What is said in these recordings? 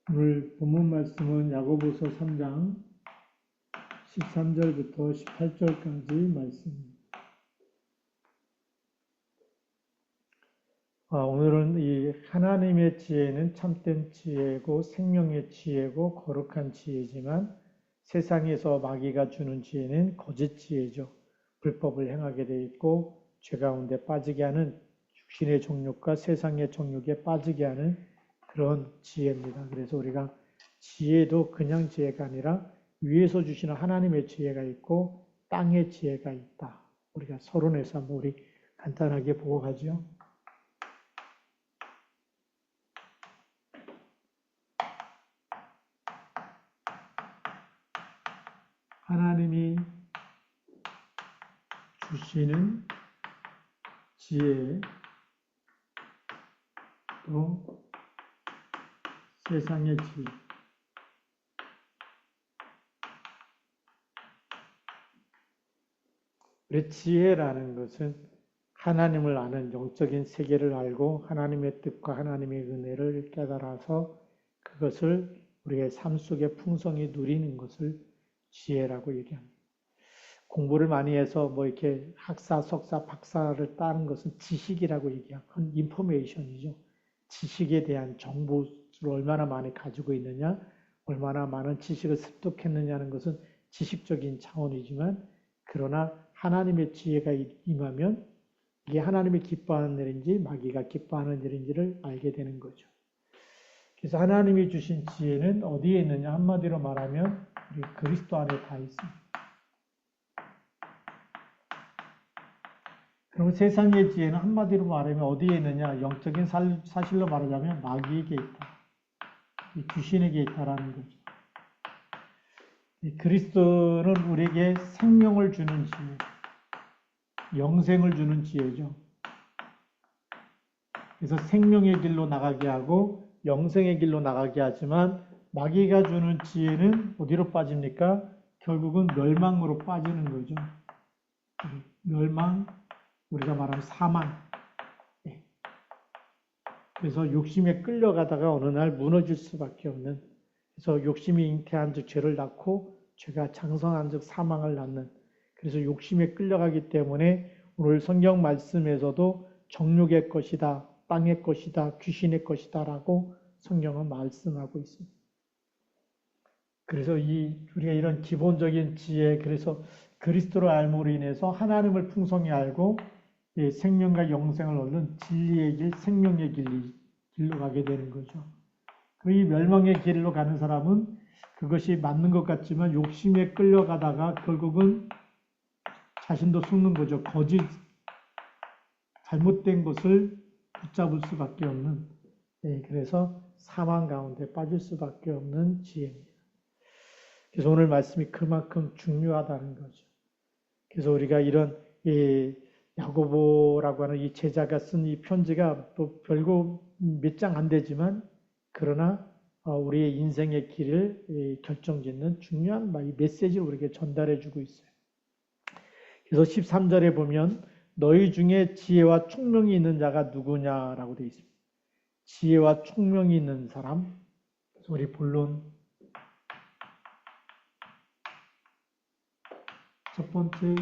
오늘 본문 말씀은 야고보서 3장 13절부터 18절까지 말씀입니다. 오늘은 이 하나님의 지혜는 참된 지혜고 생명의 지혜고 거룩한 지혜지만 세상에서 마귀가 주는 지혜는 거짓 지혜죠. 불법을 행하게 돼 있고 죄 가운데 빠지게 하는 육신의 정욕과 세상의 정욕에 빠지게 하는 그런 지혜입니다. 그래서 우리가 지혜도 그냥 지혜가 아니라 위에서 주시는 하나님의 지혜가 있고 땅의 지혜가 있다. 우리가 서론에서 한번 우리 간단하게 보고 가죠. 하나님이 주시는 지혜, 또 세상의 지혜. 우리 지혜라는 것은 하나님을 아는 영적인 세계를 알고 하나님의 뜻과 하나님의 은혜를 깨달아서 그것을 우리의 삶 속에 풍성히 누리는 것을 지혜라고 얘기합니다. 공부를 많이 해서 뭐 이렇게 학사, 석사, 박사를 따는 것은 지식이라고 얘기하고 인포메이션이죠. 지식에 대한 정보를 얼마나 많이 가지고 있느냐, 얼마나 많은 지식을 습득했느냐는 것은 지식적인 차원이지만 그러나 하나님의 지혜가 임하면 이게 하나님이 기뻐하는 일인지 마귀가 기뻐하는 일인지를 알게 되는 거죠. 그래서 하나님이 주신 지혜는 어디에 있느냐? 한마디로 말하면 우리 그리스도 안에 다 있습니다. 그럼 세상의 지혜는 한마디로 말하면 어디에 있느냐? 영적인 사실로 말하자면 마귀에게 있다. 귀신에게 있다라는 거죠. 그리스도는 우리에게 생명을 주는 지혜, 영생을 주는 지혜죠. 그래서 생명의 길로 나가게 하고 영생의 길로 나가게 하지만 마귀가 주는 지혜는 어디로 빠집니까? 결국은 멸망으로 빠지는 거죠. 멸망, 우리가 말하는 사망. 그래서 욕심에 끌려가다가 어느 날 무너질 수밖에 없는, 그래서 욕심이 잉태한 즉 죄를 낳고 죄가 장성한 즉 사망을 낳는, 그래서 욕심에 끌려가기 때문에 오늘 성경 말씀에서도 정욕의 것이다, 땅의 것이다, 귀신의 것이다 라고 성경은 말씀하고 있습니다. 그래서 우리가 이런 기본적인 지혜, 그래서 그리스도를 알므로 인해서 하나님을 풍성히 알고 생명과 영생을 얻는 진리의 길, 생명의 길로 가게 되는 거죠. 이 멸망의 길로 가는 사람은 그것이 맞는 것 같지만 욕심에 끌려가다가 결국은 자신도 속는 거죠. 거짓, 잘못된 것을 붙잡을 수밖에 없는, 그래서 사망 가운데 빠질 수밖에 없는 지혜입니다. 그래서 오늘 말씀이 그만큼 중요하다는 거죠. 그래서 우리가 이런 야고보라고 하는 이 제자가 쓴 이 편지가 또 별거 몇 장 안 되지만 그러나 우리의 인생의 길을 결정짓는 중요한 메시지를 우리에게 전달해 주고 있어요. 그래서 13절에 보면 너희 중에 지혜와 총명이 있는 자가 누구냐라고 되어 있습니다. 지혜와 총명이 있는 사람. 그래서 우리 본론 첫 번째,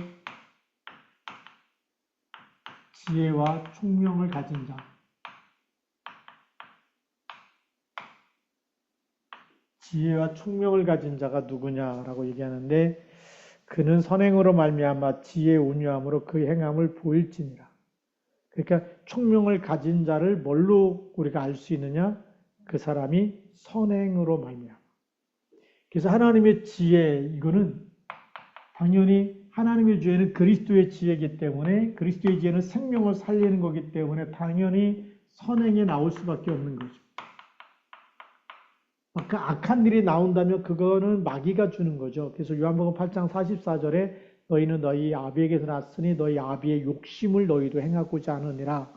지혜와 총명을 가진 자. 지혜와 총명을 가진 자가 누구냐라고 얘기하는데 그는 선행으로 말미암아 지혜 운유함으로 그 행함을 보일지니라. 그러니까 총명을 가진 자를 뭘로 우리가 알 수 있느냐? 그 사람이 선행으로 말미암아. 그래서 하나님의 지혜, 이거는 당연히 하나님의 지혜는 그리스도의 지혜이기 때문에 그리스도의 지혜는 생명을 살리는 거기 때문에 당연히 선행에 나올 수밖에 없는 거죠. 그 악한 일이 나온다면 그거는 마귀가 주는 거죠. 그래서 요한복음 8장 44절에 너희는 너희 아비에게서 났으니 너희 아비의 욕심을 너희도 행하고자 하느니라.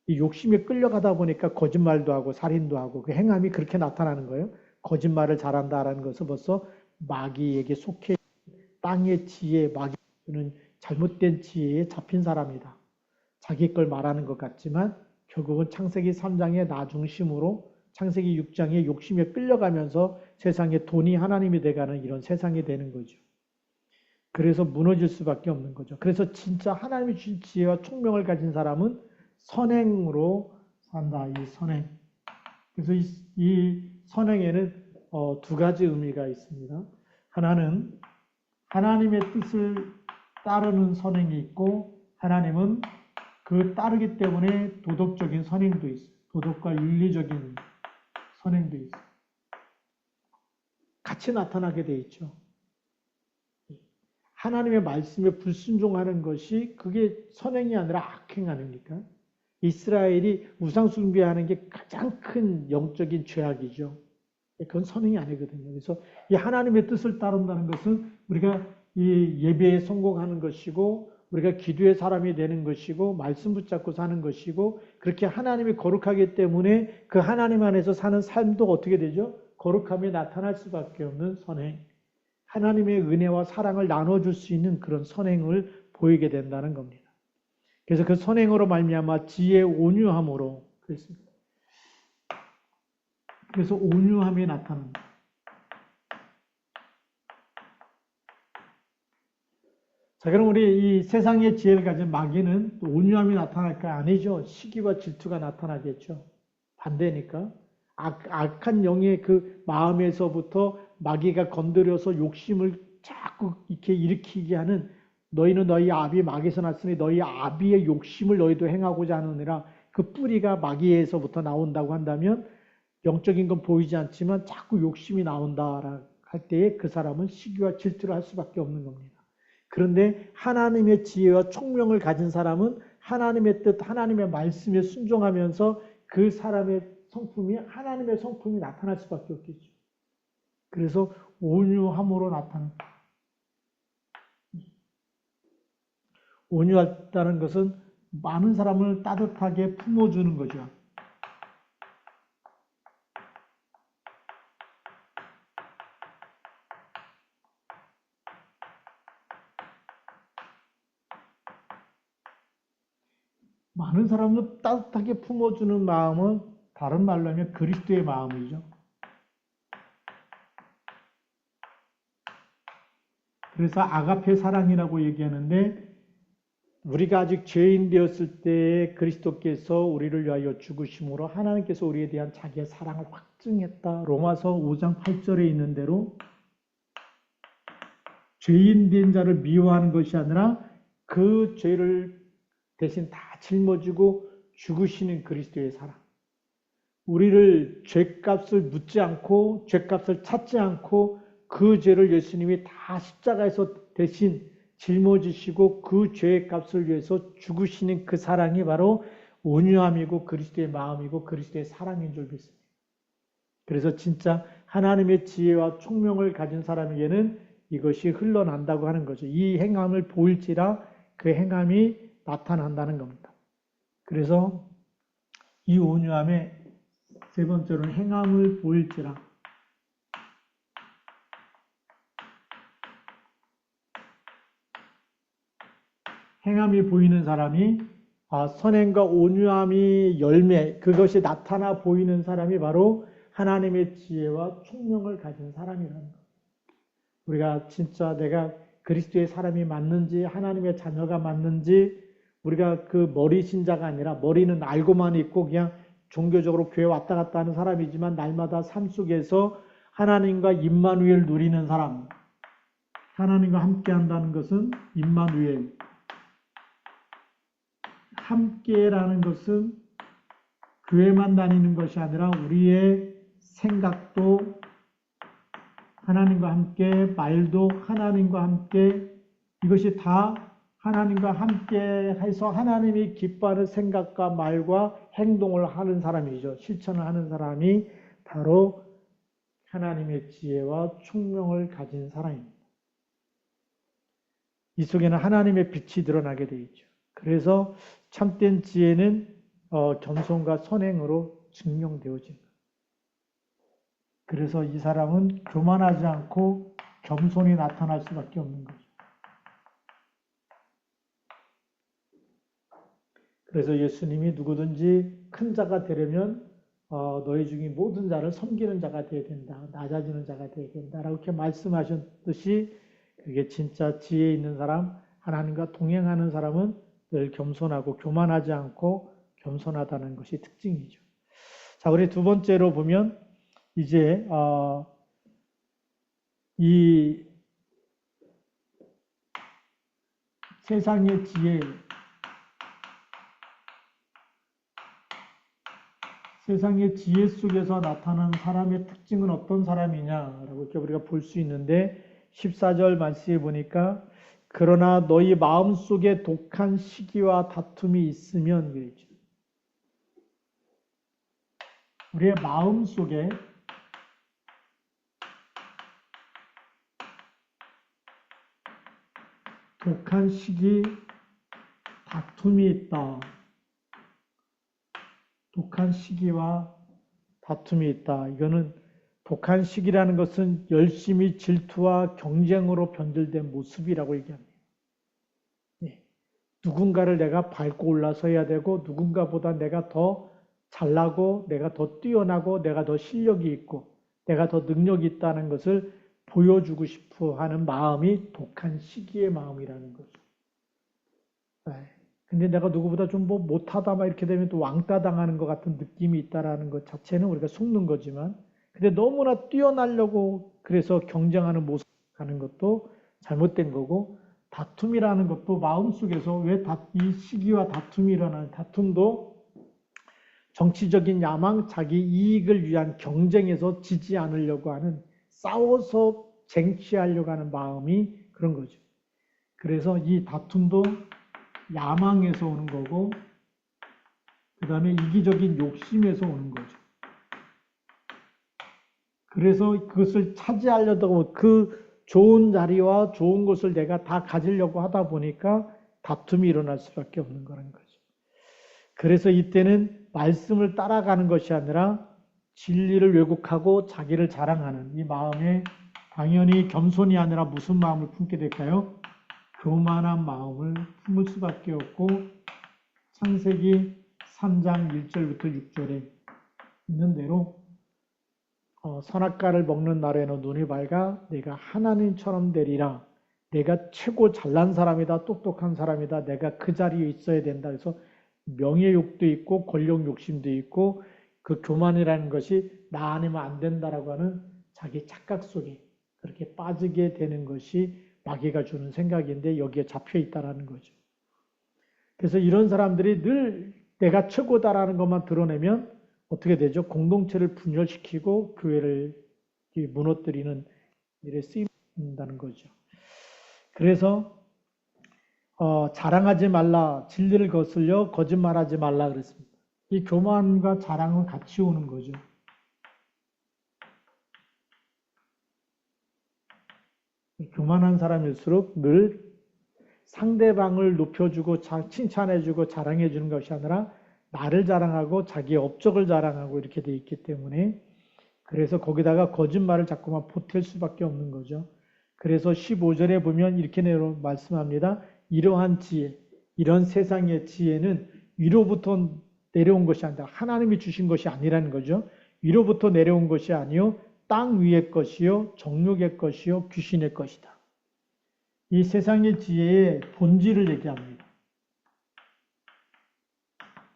이 욕심에 끌려가다 보니까 거짓말도 하고 살인도 하고 그 행함이 그렇게 나타나는 거예요. 거짓말을 잘한다라는 것은 벌써 마귀에게 속해 땅의 지혜, 마귀는 잘못된 지혜에 잡힌 사람이다. 자기 걸 말하는 것 같지만 결국은 창세기 3장의 나 중심으로 창세기 6장에 욕심에 끌려가면서 세상에 돈이 하나님이 돼가는 이런 세상이 되는 거죠. 그래서 무너질 수밖에 없는 거죠. 그래서 진짜 하나님이 주신 지혜와 총명을 가진 사람은 선행으로 산다. 이 선행. 그래서 이 선행에는 두 가지 의미가 있습니다. 하나는 하나님의 뜻을 따르는 선행이 있고, 하나님은 그 따르기 때문에 도덕적인 선행도 있어요. 도덕과 윤리적인 선행도 있어요. 같이 나타나게 돼 있죠. 하나님의 말씀에 불순종하는 것이 그게 선행이 아니라 악행 아닙니까? 이스라엘이 우상 숭배하는 게 가장 큰 영적인 죄악이죠. 그건 선행이 아니거든요. 그래서 이 하나님의 뜻을 따른다는 것은 우리가 이 예배에 성공하는 것이고, 우리가 기도의 사람이 되는 것이고, 말씀 붙잡고 사는 것이고, 그렇게 하나님이 거룩하기 때문에 그 하나님 안에서 사는 삶도 어떻게 되죠? 거룩함이 나타날 수밖에 없는 선행. 하나님의 은혜와 사랑을 나눠줄 수 있는 그런 선행을 보이게 된다는 겁니다. 그래서 그 선행으로 말미암아 지혜 온유함으로 그랬습니다. 그래서 온유함이 나타납니다. 자, 그럼 우리 이 세상의 지혜를 가진 마귀는 또 온유함이 나타날까? 아니죠. 시기와 질투가 나타나겠죠. 반대니까. 악한 영의 그 마음에서부터 마귀가 건드려서 욕심을 자꾸 이렇게 일으키게 하는, 너희는 너희 아비 마귀에서 났으니 너희 아비의 욕심을 너희도 행하고자 하느니라. 그 뿌리가 마귀에서부터 나온다고 한다면 영적인 건 보이지 않지만 자꾸 욕심이 나온다 할 때에 그 사람은 시기와 질투를 할 수밖에 없는 겁니다. 그런데 하나님의 지혜와 총명을 가진 사람은 하나님의 뜻, 하나님의 말씀에 순종하면서 그 사람의 성품이 하나님의 성품이 나타날 수밖에 없겠죠. 그래서 온유함으로 나타납니다. 온유하다는 것은 많은 사람을 따뜻하게 품어주는 거죠. 많은 사람을 따뜻하게 품어주는 마음은 다른 말로 하면 그리스도의 마음이죠. 그래서 아가페 사랑이라고 얘기하는데, 우리가 아직 죄인 되었을 때에 그리스도께서 우리를 위하여 죽으심으로 하나님께서 우리에 대한 자기의 사랑을 확증했다. 로마서 5장 8절에 있는 대로 죄인 된 자를 미워하는 것이 아니라 그 죄를 대신 다 짊어지고 죽으시는 그리스도의 사랑. 우리를 죄값을 묻지 않고 죄값을 찾지 않고 그 죄를 예수님이 다 십자가에서 대신 짊어지시고 그 죄의 값을 위해서 죽으시는 그 사랑이 바로 온유함이고 그리스도의 마음이고 그리스도의 사랑인 줄 믿습니다. 그래서 진짜 하나님의 지혜와 총명을 가진 사람에게는 이것이 흘러난다고 하는 거죠. 이 행함을 보일지라 그 행함이 나타난다는 겁니다. 그래서 이 온유함의 세 번째로는 행함을 보일지라. 행함이 보이는 사람이 선행과 온유함이 열매, 그것이 나타나 보이는 사람이 바로 하나님의 지혜와 총명을 가진 사람이라는 겁니다. 우리가 진짜 내가 그리스도의 사람이 맞는지 하나님의 자녀가 맞는지 우리가 그 머리 신자가 아니라 머리는 알고만 있고 그냥 종교적으로 교회 왔다 갔다 하는 사람이지만 날마다 삶 속에서 하나님과 임마누엘 누리는 사람, 하나님과 함께 한다는 것은 임마누엘, 함께라는 것은 교회만 다니는 것이 아니라 우리의 생각도 하나님과 함께, 말도 하나님과 함께, 이것이 다 하나님과 함께 해서 하나님이 기뻐하는 생각과 말과 행동을 하는 사람이죠. 실천을 하는 사람이 바로 하나님의 지혜와 총명을 가진 사람입니다. 이 속에는 하나님의 빛이 드러나게 되어 있죠. 그래서 참된 지혜는 겸손과 선행으로 증명되어집니다. 그래서 이 사람은 교만하지 않고 겸손히 나타날 수밖에 없는 거죠. 그래서 예수님이 누구든지 큰 자가 되려면 너희 중에 모든 자를 섬기는 자가 되어야 된다. 낮아지는 자가 되어야 된다라고 이렇게 말씀하셨듯이 그게 진짜 지혜 있는 사람, 하나님과 동행하는 사람은 늘 겸손하고 교만하지 않고 겸손하다는 것이 특징이죠. 자, 우리 두 번째로 보면 이제 이 세상의 지혜, 세상의 지혜 속에서 나타나는 사람의 특징은 어떤 사람이냐라고 이렇게 우리가 볼 수 있는데 14절 말씀에 보니까 그러나 너희 마음속에 독한 시기와 다툼이 있으면 그랬죠. 우리의 마음속에 독한 시기, 다툼이 있다. 독한 시기와 다툼이 있다. 이거는 독한 시기라는 것은 열심히 질투와 경쟁으로 변질된 모습이라고 얘기합니다. 네. 누군가를 내가 밟고 올라서야 되고 누군가보다 내가 더 잘나고 내가 더 뛰어나고 내가 더 실력이 있고 내가 더 능력이 있다는 것을 보여주고 싶어 하는 마음이 독한 시기의 마음이라는 거죠. 네. 근데 내가 누구보다 좀 뭐 못하다 막 이렇게 되면 또 왕따 당하는 것 같은 느낌이 있다라는 것 자체는 우리가 속는 거지만 근데 너무나 뛰어나려고 그래서 경쟁하는 모습 하는 것도 잘못된 거고 다툼이라는 것도 마음속에서 왜 이 시기와 다툼이 일어나는 다툼도 정치적인 야망, 자기 이익을 위한 경쟁에서 지지 않으려고 하는 싸워서 쟁취하려고 하는 마음이 그런 거죠. 그래서 이 다툼도 야망에서 오는 거고 그 다음에 이기적인 욕심에서 오는 거죠. 그래서 그것을 차지하려고 그 좋은 자리와 좋은 것을 내가 다 가지려고 하다 보니까 다툼이 일어날 수밖에 없는 거라는 거죠. 그래서 이때는 말씀을 따라가는 것이 아니라 진리를 왜곡하고 자기를 자랑하는 이 마음에 당연히 겸손이 아니라 무슨 마음을 품게 될까요? 교만한 마음을 품을 수밖에 없고 창세기 3장 1절부터 6절에 있는 대로 선악과를 먹는 날에는 눈이 밝아 내가 하나님처럼 되리라. 내가 최고 잘난 사람이다. 똑똑한 사람이다. 내가 그 자리에 있어야 된다. 그래서 명예욕도 있고 권력 욕심도 있고 그 교만이라는 것이 나 아니면 안 된다라고 하는 자기 착각 속에 그렇게 빠지게 되는 것이 마귀가 주는 생각인데 여기에 잡혀 있다라는 거죠. 그래서 이런 사람들이 늘 내가 최고다라는 것만 드러내면 어떻게 되죠? 공동체를 분열시키고 교회를 무너뜨리는 일에 쓰인다는 거죠. 그래서 자랑하지 말라, 진리를 거슬려 거짓말하지 말라 그랬습니다. 이 교만과 자랑은 같이 오는 거죠. 교만한 사람일수록 늘 상대방을 높여주고 칭찬해주고 자랑해주는 것이 아니라 나를 자랑하고 자기의 업적을 자랑하고 이렇게 돼 있기 때문에 그래서 거기다가 거짓말을 자꾸만 보탤 수밖에 없는 거죠. 그래서 15절에 보면 이렇게 말씀합니다. 이러한 지혜, 이런 세상의 지혜는 위로부터 내려온 것이 아니다. 하나님이 주신 것이 아니라는 거죠. 위로부터 내려온 것이 아니요 땅 위의 것이요 정욕의 것이요 귀신의 것이다. 이 세상의 지혜의 본질을 얘기합니다.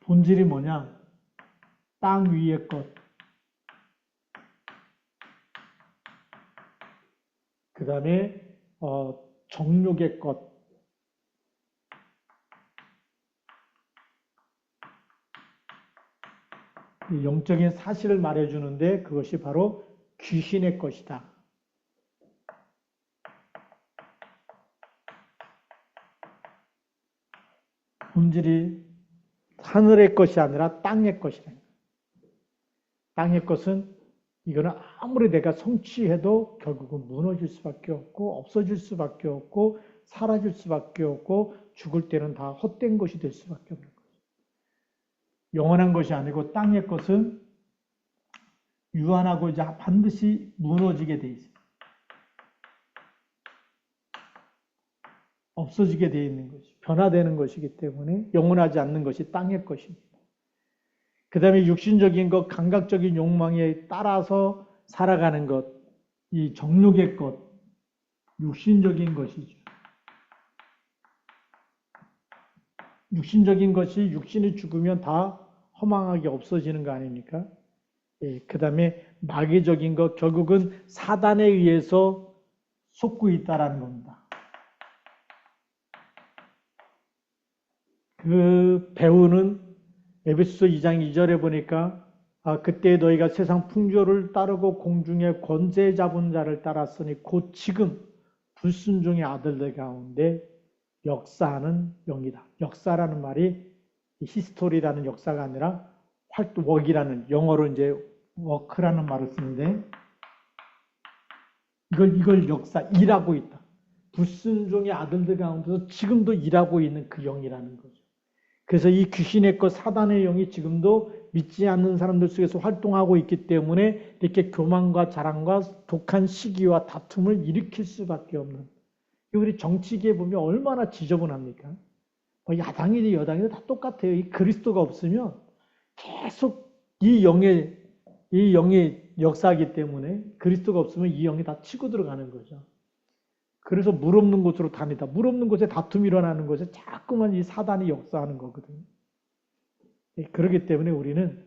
본질이 뭐냐? 땅 위의 것. 그 다음에 정욕의 것. 영적인 사실을 말해주는데 그것이 바로 귀신의 것이다. 본질이 하늘의 것이 아니라 땅의 것이다. 땅의 것은 이거는 아무리 내가 성취해도 결국은 무너질 수밖에 없고 없어질 수밖에 없고 사라질 수밖에 없고 죽을 때는 다 헛된 것이 될 수밖에 없는 거죠. 영원한 것이 아니고 땅의 것은 유한하고 이제 반드시 무너지게 돼 있어요. 없어지게 되어 있는 것이 변화되는 것이기 때문에 영원하지 않는 것이 땅의 것입니다. 그 다음에 육신적인 것, 감각적인 욕망에 따라서 살아가는 것, 이 정욕의 것, 육신적인 것이죠. 육신적인 것이 육신이 죽으면 다 허망하게 없어지는 거 아닙니까? 예, 그 다음에 마귀적인 것, 결국은 사단에 의해서 속고 있다라는 겁니다. 그 배우는 에베소서 2장 2절에 보니까 그때 너희가 세상 풍조를 따르고 공중의 권세 잡은 자를 따랐으니 곧 지금 불순종의 아들들 가운데 역사하는 영이다. 역사라는 말이 히스토리라는 역사가 아니라 웍이라는 영어로 이제 워크라는 말을 쓰는데 이걸 역사 일하고 있다. 불순종의 아들들 가운데서 지금도 일하고 있는 그 영이라는 거죠. 그래서 이 귀신의 것 사단의 영이 지금도 믿지 않는 사람들 속에서 활동하고 있기 때문에 이렇게 교만과 자랑과 독한 시기와 다툼을 일으킬 수밖에 없는. 우리 정치계에 보면 얼마나 지저분합니까? 야당이든 여당이든 다 똑같아요. 이 그리스도가 없으면 계속 이 영의 역사이기 때문에 그리스도가 없으면 이 영이 다 치고 들어가는 거죠. 그래서 물 없는 곳으로 다니다. 물 없는 곳에 다툼이 일어나는 곳에 자꾸만 이 사단이 역사하는 거거든요. 그렇기 때문에 우리는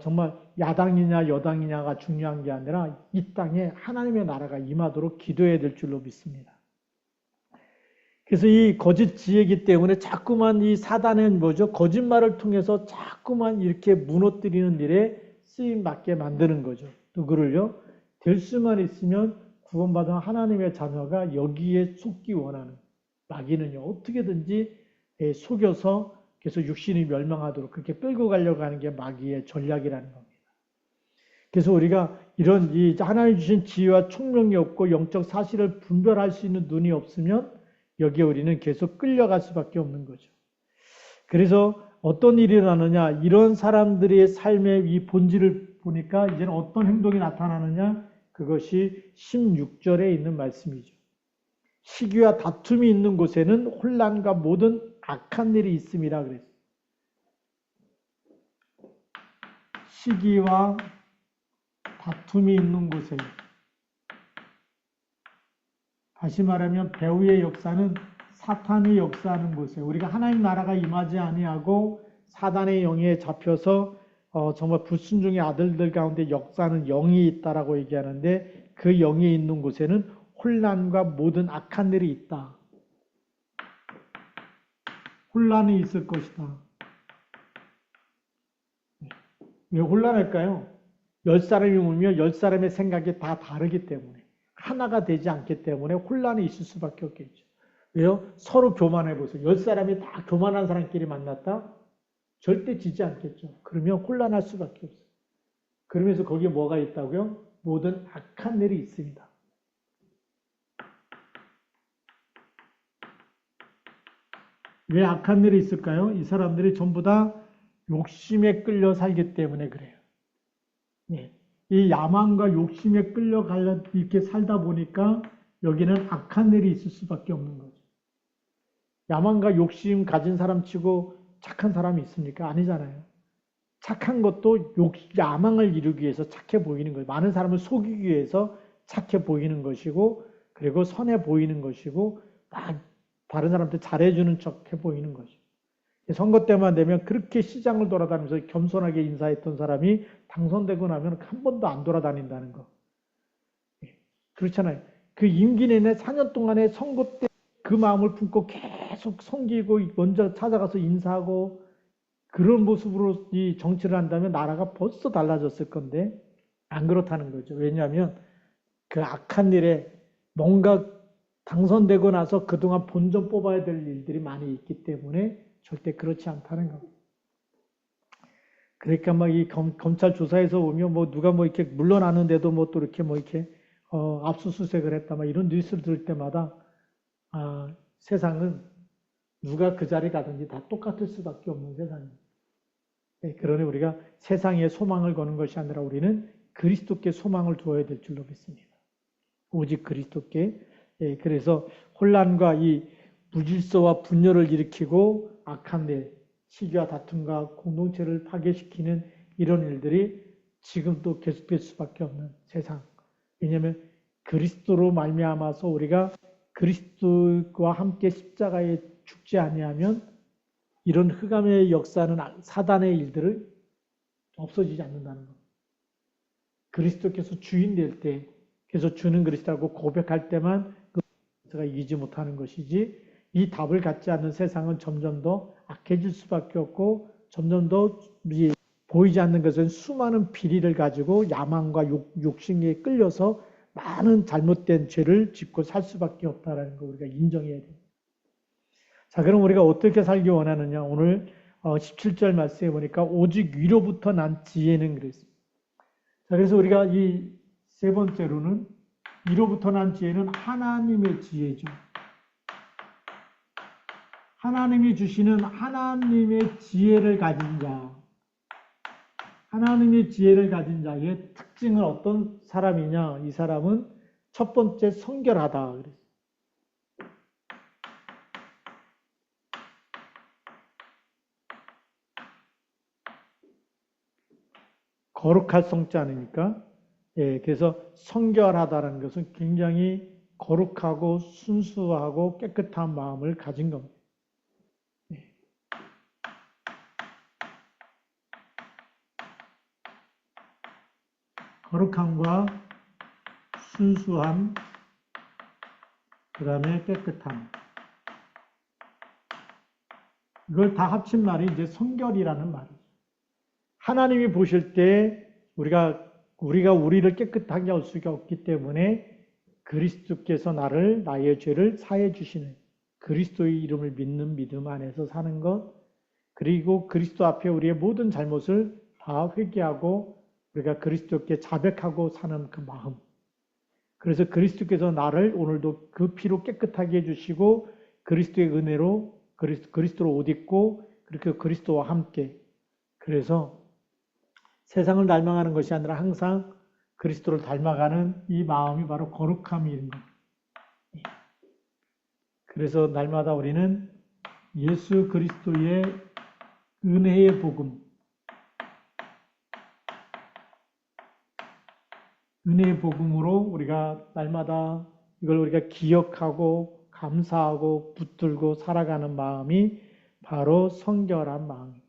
정말 야당이냐 여당이냐가 중요한 게 아니라 이 땅에 하나님의 나라가 임하도록 기도해야 될 줄로 믿습니다. 그래서 이 거짓 지혜이기 때문에 자꾸만 이 사단은 뭐죠? 거짓말을 통해서 자꾸만 이렇게 무너뜨리는 일에 쓰임받게 만드는 거죠. 누구를요? 될 수만 있으면 구원받은 하나님의 자녀가 여기에 속기 원하는 마귀는요. 어떻게든지 속여서 계속 육신이 멸망하도록 그렇게 끌고 가려고 하는 게 마귀의 전략이라는 겁니다. 그래서 우리가 이런 이 하나님 주신 지혜와 총명이 없고 영적 사실을 분별할 수 있는 눈이 없으면 여기에 우리는 계속 끌려갈 수밖에 없는 거죠. 그래서 어떤 일이 일어나느냐, 이런 사람들의 삶의 이 본질을 보니까 이제는 어떤 행동이 나타나느냐, 그것이 16절에 있는 말씀이죠. 시기와 다툼이 있는 곳에는 혼란과 모든 악한 일이 있음이라 그랬어요. 시기와 다툼이 있는 곳에, 다시 말하면 배후의 역사는 사탄이 역사하는 곳에, 우리가 하나님 나라가 임하지 아니하고 사단의 영에 잡혀서 정말 불순종의 아들들 가운데 역사하는 영이 있다라고 얘기하는데, 그 영이 있는 곳에는 혼란과 모든 악한 일이 있다. 혼란이 있을 것이다. 왜 혼란할까요? 10사람이 울면 10사람의 생각이 다 다르기 때문에, 하나가 되지 않기 때문에 혼란이 있을 수밖에 없겠죠. 왜요? 서로 교만해 보세요. 10사람이 다 교만한 사람끼리 만났다? 절대 지지 않겠죠. 그러면 혼란할 수밖에 없어요. 그러면서 거기에 뭐가 있다고요? 모든 악한 일이 있습니다. 왜 악한 일이 있을까요? 이 사람들이 전부 다 욕심에 끌려 살기 때문에 그래요. 예. 이 야망과 욕심에 끌려가 이렇게 살다 보니까 여기는 악한 일이 있을 수밖에 없는 거죠. 야망과 욕심 가진 사람 치고 착한 사람이 있습니까? 아니잖아요. 착한 것도 야망을 이루기 위해서 착해 보이는 거예요. 많은 사람을 속이기 위해서 착해 보이는 것이고, 그리고 선해 보이는 것이고, 막 다른 사람한테 잘해주는 척 해 보이는 거죠. 선거 때만 되면 그렇게 시장을 돌아다니면서 겸손하게 인사했던 사람이 당선되고 나면 한 번도 안 돌아다닌다는 거. 그렇잖아요. 그 임기 내내 4년 동안에 선거 때 그 마음을 품고 계속 섬기고 먼저 찾아가서 인사하고 그런 모습으로 이 정치를 한다면 나라가 벌써 달라졌을 건데 안 그렇다는 거죠. 왜냐하면 그 악한 일에 뭔가 당선되고 나서 그동안 본전 뽑아야 될 일들이 많이 있기 때문에 절대 그렇지 않다는 겁니다. 그러니까 막 이 검찰 조사에서 오면 뭐 누가 뭐 이렇게 물러나는데도 뭐 또 이렇게 뭐 이렇게 압수수색을 했다 막 이런 뉴스를 들을 때마다 세상은 누가 그 자리 가든지 다 똑같을 수밖에 없는 세상입니다. 네, 그러니 우리가 세상에 소망을 거는 것이 아니라 우리는 그리스도께 소망을 두어야 될 줄로 믿습니다. 오직 그리스도께. 예, 그래서 혼란과 이 무질서와 분열을 일으키고 악한 일, 시기와 다툼과 공동체를 파괴시키는 이런 일들이 지금도 계속될 수밖에 없는 세상. 왜냐하면 그리스도로 말미암아서 우리가 그리스도와 함께 십자가에 죽지 아니하면 이런 흑암의 역사는 사단의 일들을 없어지지 않는다는 것. 그리스도께서 주인 될 때, 그래서 주는 그리스도라고 고백할 때만 그리스도가 이기지 못하는 것이지, 이 답을 갖지 않는 세상은 점점 더 악해질 수밖에 없고, 점점 더 보이지 않는 것은 수많은 비리를 가지고 야망과 욕심에 끌려서 많은 잘못된 죄를 짓고 살 수밖에 없다는 거 우리가 인정해야 돼요. 자, 그럼 우리가 어떻게 살기 원하느냐? 오늘 17절 말씀에 보니까 오직 위로부터 난 지혜는 그랬습니다. 자, 그래서 우리가 이 세 번째로는 위로부터 난 지혜는 하나님의 지혜죠. 하나님이 주시는 하나님의 지혜를 가진 자. 하나님의 지혜를 가진 자의 특징은 어떤 사람이냐? 이 사람은 첫 번째 성결하다. 그랬어요. 거룩할 성자 아닙니까? 예, 그래서 성결하다는 것은 굉장히 거룩하고 순수하고 깨끗한 마음을 가진 겁니다. 예. 거룩함과 순수함, 그 다음에 깨끗함. 이걸 다 합친 말이 이제 성결이라는 말이죠. 하나님이 보실 때 우리가 우리를 깨끗하게 할 수가 없기 때문에 그리스도께서 나의 죄를 사해 주시는 그리스도의 이름을 믿는 믿음 안에서 사는 것, 그리고 그리스도 앞에 우리의 모든 잘못을 다 회개하고 우리가 그리스도께 자백하고 사는 그 마음. 그래서 그리스도께서 나를 오늘도 그 피로 깨끗하게 해주시고 그리스도의 은혜로 그리스도로 옷 입고 그렇게 그리스도와 함께, 그래서 세상을 닮아가는 것이 아니라 항상 그리스도를 닮아가는 이 마음이 바로 거룩함인 것. 그래서 날마다 우리는 예수 그리스도의 은혜의 복음, 은혜의 복음으로 우리가 날마다 이걸 우리가 기억하고 감사하고 붙들고 살아가는 마음이 바로 성결한 마음입니다.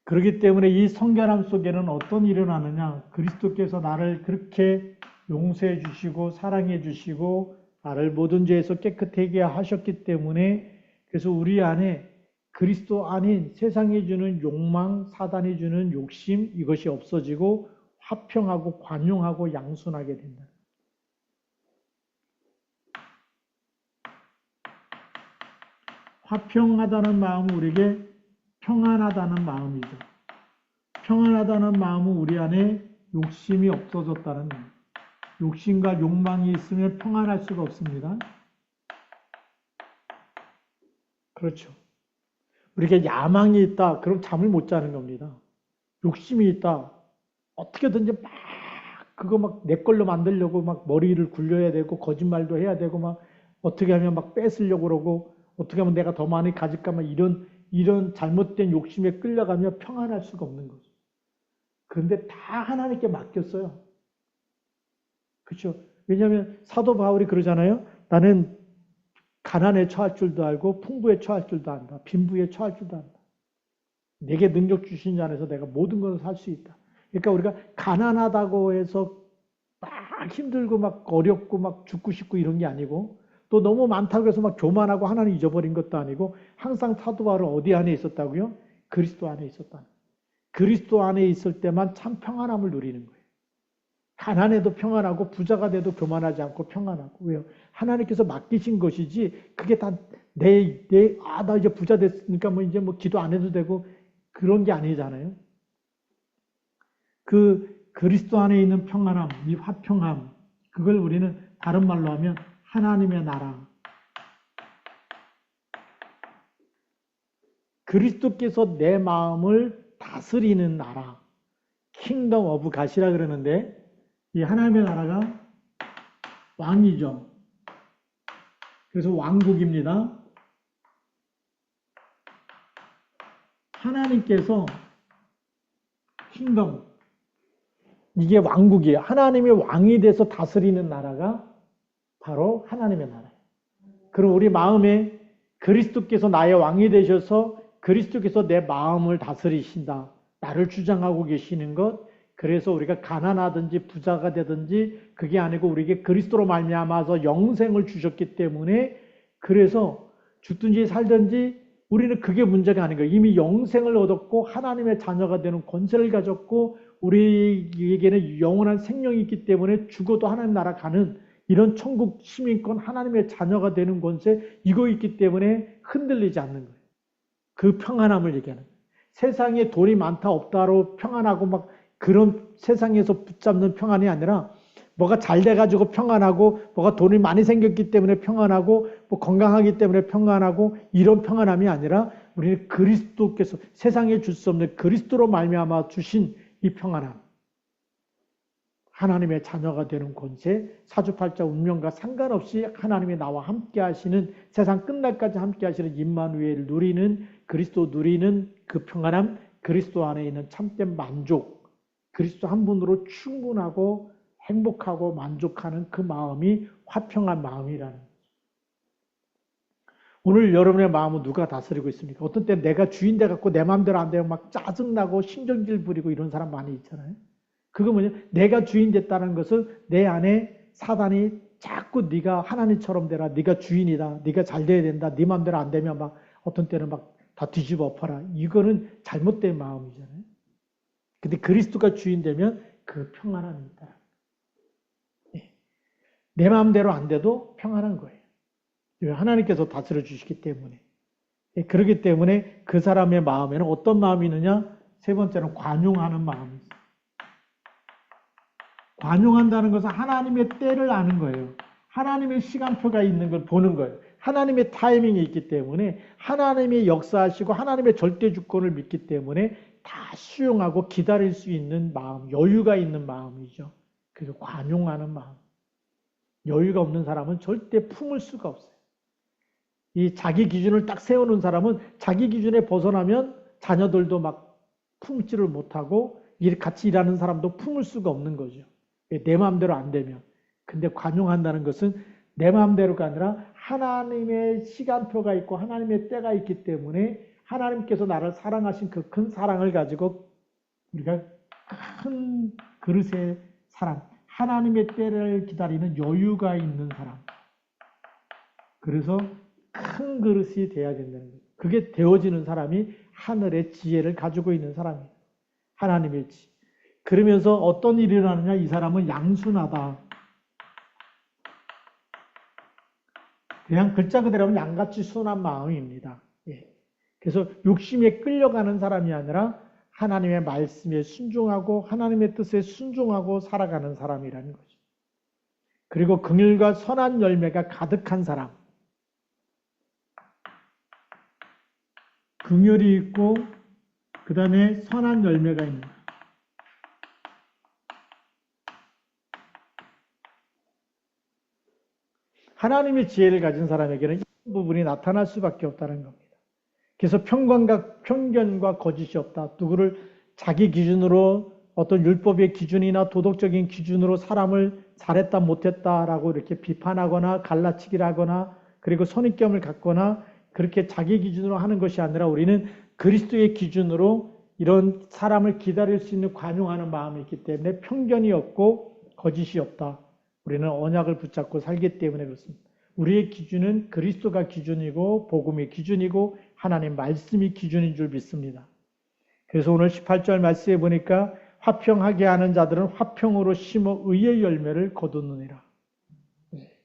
그렇기 때문에 이 성결함 속에는 어떤 일이 일어나느냐? 그리스도께서 나를 그렇게 용서해 주시고 사랑해 주시고 나를 모든 죄에서 깨끗하게 하셨기 때문에, 그래서 우리 안에 그리스도 아닌 세상이 주는 욕망, 사단이 주는 욕심, 이것이 없어지고 화평하고 관용하고 양순하게 된다. 화평하다는 마음은 우리에게 평안하다는 마음이죠. 평안하다는 마음은 우리 안에 욕심이 없어졌다는 마음. 욕심과 욕망이 있으면 평안할 수가 없습니다. 그렇죠. 우리에게 야망이 있다. 그럼 잠을 못 자는 겁니다. 욕심이 있다. 어떻게든지 막 그거 막 내 걸로 만들려고 막 머리를 굴려야 되고 거짓말도 해야 되고 막 어떻게 하면 막 뺏으려고 그러고 어떻게 하면 내가 더 많이 가질까 막 이런 잘못된 욕심에 끌려가며 평안할 수가 없는 거죠. 그런데 다 하나님께 맡겼어요. 그렇죠? 왜냐하면 사도 바울이 그러잖아요. 나는 가난에 처할 줄도 알고 풍부에 처할 줄도 안다. 빈부에 처할 줄도 안다. 내게 능력 주신 자 안에서 내가 모든 것을 살 수 있다. 그러니까 우리가 가난하다고 해서 막 힘들고 막 어렵고 막 죽고 싶고 이런 게 아니고, 또 너무 많다고 해서 막 교만하고 하나님 잊어버린 것도 아니고, 항상 사도 바울은 어디 안에 있었다고요? 그리스도 안에 있었다. 그리스도 안에 있을 때만 참 평안함을 누리는 거예요. 가난해도 평안하고 부자가 돼도 교만하지 않고 평안하고. 왜요? 하나님께서 맡기신 것이지 그게 다 나 이제 부자 됐으니까 뭐 이제 뭐 기도 안 해도 되고 그런 게 아니잖아요. 그 그리스도 안에 있는 평안함, 이 화평함, 그걸 우리는 다른 말로 하면 하나님의 나라. 그리스도께서 내 마음을 다스리는 나라. 킹덤 오브 갓이라 그러는데, 이 하나님의 나라가 왕이죠. 그래서 왕국입니다. 하나님께서 킹덤, 이게 왕국이에요. 하나님의 왕이 돼서 다스리는 나라가 바로 하나님의 나라예요. 그럼 우리 마음에 그리스도께서 나의 왕이 되셔서 그리스도께서 내 마음을 다스리신다. 나를 주장하고 계시는 것. 그래서 우리가 가난하든지 부자가 되든지 그게 아니고 우리에게 그리스도로 말미암아서 영생을 주셨기 때문에 그래서 죽든지 살든지 우리는 그게 문제가 아닌 거예요. 이미 영생을 얻었고 하나님의 자녀가 되는 권세를 가졌고 우리에게는 영원한 생명이 있기 때문에 죽어도 하나님 나라 가는 이런 천국 시민권 하나님의 자녀가 되는 권세 이거 있기 때문에 흔들리지 않는 거예요. 그 평안함을 얘기하는 거예요. 세상에 돈이 많다 없다로 평안하고 막 그런 세상에서 붙잡는 평안이 아니라 뭐가 잘 돼가지고 평안하고 뭐가 돈이 많이 생겼기 때문에 평안하고 뭐 건강하기 때문에 평안하고 이런 평안함이 아니라 우리는 그리스도께서 세상에 줄 수 없는 그리스도로 말미암아 주신 이 평안함. 하나님의 자녀가 되는 권세, 사주팔자 운명과 상관없이 하나님이 나와 함께 하시는 세상 끝날까지 함께 하시는 임마누엘을 누리는 그리스도 누리는 그 평안함, 그리스도 안에 있는 참된 만족, 그리스도 한 분으로 충분하고 행복하고 만족하는 그 마음이 화평한 마음이라는 거죠. 오늘 여러분의 마음은 누가 다스리고 있습니까? 어떤 때 내가 주인 돼갖고 내 마음대로 안 되면 막 짜증나고 신경질 부리고 이런 사람 많이 있잖아요. 그거 뭐냐? 내가 주인 됐다는 것은 내 안에 사단이 자꾸 네가 하나님처럼 되라, 네가 주인이다, 네가 잘 돼야 된다, 네 마음대로 안 되면 막 어떤 때는 막 다 뒤집어 엎어라. 이거는 잘못된 마음이잖아요. 근데 그리스도가 주인 되면 그 평안함이 있다. 내 마음대로 안 돼도 평안한 거예요. 하나님께서 다스려 주시기 때문에. 그렇기 때문에 그 사람의 마음에는 어떤 마음이 있느냐? 세 번째는 관용하는 마음이 있어요. 관용한다는 것은 하나님의 때를 아는 거예요. 하나님의 시간표가 있는 걸 보는 거예요. 하나님의 타이밍이 있기 때문에 하나님이 역사하시고 하나님의 절대 주권을 믿기 때문에 다 수용하고 기다릴 수 있는 마음, 여유가 있는 마음이죠. 그래서 관용하는 마음. 여유가 없는 사람은 절대 품을 수가 없어요. 이 자기 기준을 딱 세우는 사람은 자기 기준에 벗어나면 자녀들도 막 품지를 못하고 같이 일하는 사람도 품을 수가 없는 거죠. 내 마음대로 안 되면. 근데 관용한다는 것은 내 마음대로가 아니라 하나님의 시간표가 있고 하나님의 때가 있기 때문에 하나님께서 나를 사랑하신 그 큰 사랑을 가지고 우리가 큰 그릇의 사람, 하나님의 때를 기다리는 여유가 있는 사람. 그래서 큰 그릇이 돼야 된다는 거예요. 그게 되어지는 사람이 하늘의 지혜를 가지고 있는 사람이에요. 하나님의 지혜. 그러면서 어떤 일이 일어나느냐? 이 사람은 양순하다. 그냥 글자 그대로 하면 양같이 순한 마음입니다. 예. 그래서 욕심에 끌려가는 사람이 아니라 하나님의 말씀에 순종하고 하나님의 뜻에 순종하고 살아가는 사람이라는 거죠. 그리고 긍휼과 선한 열매가 가득한 사람. 긍휼이 있고 그 다음에 선한 열매가 있는 거예요. 하나님의 지혜를 가진 사람에게는 이 부분이 나타날 수밖에 없다는 겁니다. 그래서 편견과 거짓이 없다. 누구를 자기 기준으로 어떤 율법의 기준이나 도덕적인 기준으로 사람을 잘했다 못했다라고 이렇게 비판하거나 갈라치기를 하거나 그리고 선입견을 갖거나 그렇게 자기 기준으로 하는 것이 아니라 우리는 그리스도의 기준으로 이런 사람을 기다릴 수 있는 관용하는 마음이 있기 때문에 편견이 없고 거짓이 없다. 우리는 언약을 붙잡고 살기 때문에 그렇습니다. 우리의 기준은 그리스도가 기준이고 복음이 기준이고 하나님 말씀이 기준인 줄 믿습니다. 그래서 오늘 18절 말씀에 보니까 화평하게 하는 자들은 화평으로 심어 의의 열매를 거두느니라.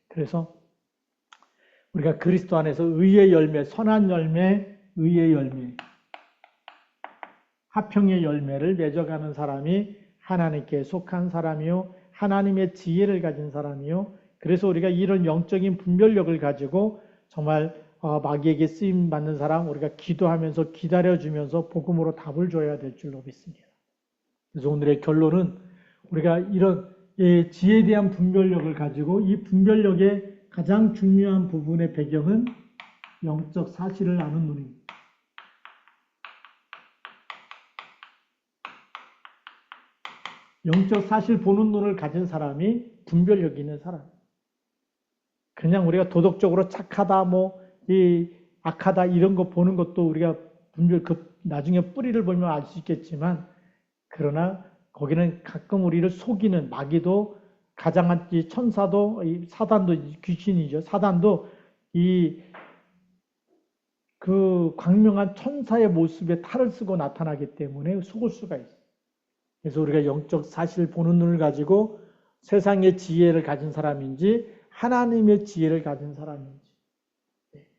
그래서 우리가 그리스도 안에서 의의 열매, 선한 열매, 의의 열매, 화평의 열매를 맺어가는 사람이 하나님께 속한 사람이요 하나님의 지혜를 가진 사람이요. 그래서 우리가 이런 영적인 분별력을 가지고 정말 마귀에게 쓰임받는 사람, 우리가 기도하면서 기다려주면서 복음으로 답을 줘야 될 줄로 믿습니다. 그래서 오늘의 결론은 우리가 이런 지혜에 대한 분별력을 가지고 이 분별력의 가장 중요한 부분의 배경은 영적 사실을 아는 눈입니다. 영적 사실 보는 눈을 가진 사람이 분별력 있는 사람. 그냥 우리가 도덕적으로 착하다, 이 악하다 이런 거 보는 것도 우리가 나중에 뿌리를 보면 알 수 있겠지만, 그러나 거기는 가끔 우리를 속이는 마귀도 가장한 이 천사도 사단도 귀신이죠. 사단도 그 광명한 천사의 모습에 탈을 쓰고 나타나기 때문에 속을 수가 있어요. 그래서 우리가 영적 사실 보는 눈을 가지고 세상의 지혜를 가진 사람인지 하나님의 지혜를 가진 사람인지.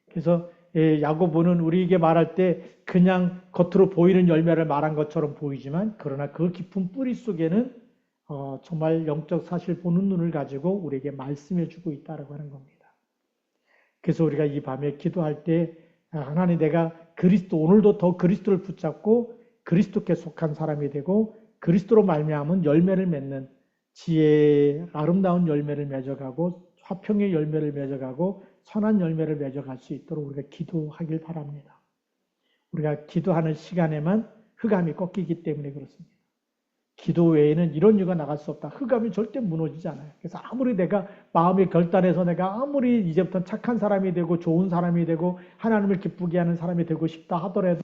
그래서 야고보는 우리에게 말할 때 그냥 겉으로 보이는 열매를 말한 것처럼 보이지만, 그러나 그 깊은 뿌리 속에는 정말 영적 사실 보는 눈을 가지고 우리에게 말씀해 주고 있다고 하는 겁니다. 그래서 우리가 이 밤에 기도할 때 하나님, 내가 오늘도 더 그리스도를 붙잡고 그리스도께 속한 사람이 되고 그리스도로 말미암은 열매를 맺는 지혜의 아름다운 열매를 맺어가고 화평의 열매를 맺어가고 선한 열매를 맺어갈 수 있도록 우리가 기도하길 바랍니다. 우리가 기도하는 시간에만 흑암이 꺾이기 때문에 그렇습니다. 기도 외에는 이런 이유가 나갈 수 없다. 흑암이 절대 무너지지 않아요. 그래서 아무리 내가 마음의 결단해서 내가 아무리 이제부터 착한 사람이 되고 좋은 사람이 되고 하나님을 기쁘게 하는 사람이 되고 싶다 하더라도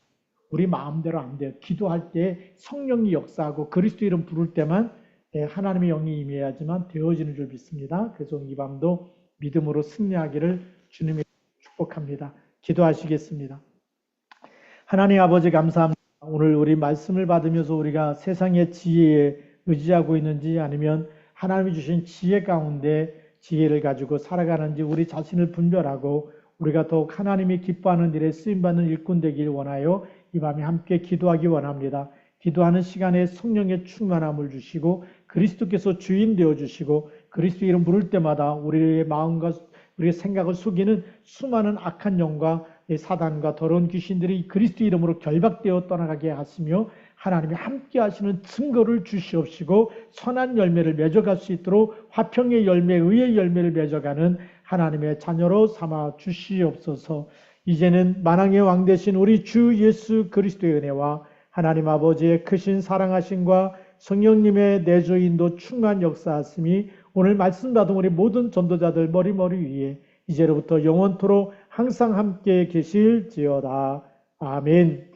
우리 마음대로 안 돼요. 기도할 때 성령이 역사하고 그리스도 이름 부를 때만 하나님의 영이 임해야지만 되어지는 줄 믿습니다. 그래서 이 밤도 믿음으로 승리하기를 주님이 축복합니다. 기도하시겠습니다. 하나님 아버지 감사합니다. 오늘 우리 말씀을 받으면서 우리가 세상의 지혜에 의지하고 있는지 아니면 하나님이 주신 지혜 가운데 지혜를 가지고 살아가는지 우리 자신을 분별하고 우리가 더욱 하나님이 기뻐하는 일에 쓰임받는 일꾼 되길 원하여 이 밤에 함께 기도하기 원합니다. 기도하는 시간에 성령의 충만함을 주시고 그리스도께서 주인 되어주시고 그리스도 이름 부를 때마다 우리의 마음과 우리의 생각을 속이는 수많은 악한 영과 사단과 더러운 귀신들이 그리스도 이름으로 결박되어 떠나가게 하시며 하나님이 함께 하시는 증거를 주시옵시고 선한 열매를 맺어갈 수 있도록 화평의 열매, 의의 열매를 맺어가는 하나님의 자녀로 삼아 주시옵소서. 이제는 만왕의 왕 되신 우리 주 예수 그리스도의 은혜와 하나님 아버지의 크신 사랑하심과 성령님의 내주 인도 충만 역사하심이 오늘 말씀 받은 우리 모든 전도자들 머리 위에 이제로부터 영원토록 항상 함께 계실지어다. 아멘.